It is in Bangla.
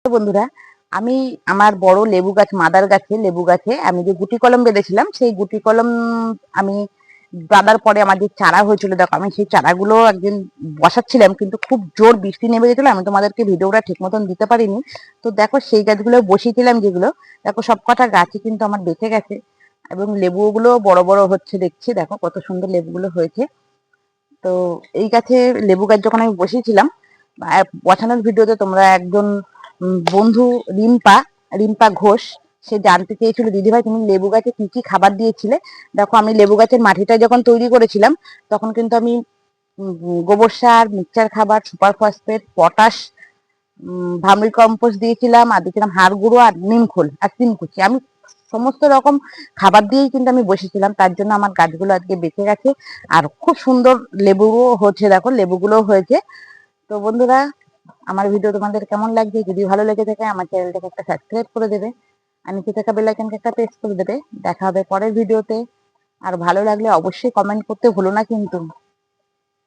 বন্ধুরা, আমি আমার বড় লেবু গাছ, মাদার গাছে, লেবু গাছে আমি যে গুটি কলম বেঁধেছিলাম, সেই গুটি কলম আমি বাঁধার পরে আমার যে চারা হয়েছিল, দেখো আমি সেই চারাগুলো একদিন বসাচ্ছিলাম, কিন্তু খুব জোর বৃষ্টি নেমে গেছিল, আমি তোমাদেরকে ভিডিওটা ঠিক মতন দিতে পারিনি। তো দেখো সেই গাছগুলো বসিয়েছিলাম যেগুলো, দেখো সব কটা গাছই কিন্তু আমার বেঁচে গেছে এবং লেবুগুলো বড় বড় হচ্ছে দেখছি, দেখো কত সুন্দর লেবুগুলো হয়েছে। তো এই গাছে, লেবু গাছ যখন আমি বসিয়েছিলাম, বসানোর ভিডিওতে তোমরা একজন বন্ধু, রিম্পা রিম্পা ঘোষ, সে জানতে চেয়েছিল, দিদিভাই তুমি লেবু গাছে কি কি খাবার দিয়েছিলে। দেখো আমি লেবু গাছের মাটিটা যখন তৈরি করেছিলাম, তখন কিন্তু আমি গোবর সার, মিক্সচার খাবার, super phosphate, potash, vermi compost দিয়েছিলাম, আর দিয়েছিলাম হাড় গুঁড়ো আর নিমখোল আর তিনকুচি। আমি সমস্ত রকম খাবার দিয়েই কিন্তু আমি বসেছিলাম, তার জন্য আমার গাছগুলো আজকে বেঁচে গেছে আর খুব সুন্দর লেবুও হচ্ছে, দেখো লেবুগুলোও হয়েছে। তো বন্ধুরা, আমার ভিডিও তোমাদের কেমন লাগছে? যদি ভালো লেগে থাকে আমার চ্যানেলটাকে একটা সাবস্ক্রাইব করে দেবে আর নিচে থাকা বেল আইকনকে একটা প্রেস করে দেবে। দেখা হবে পরের ভিডিওতে। আর ভালো লাগলে অবশ্যই কমেন্ট করতে ভুলো না কিন্তু।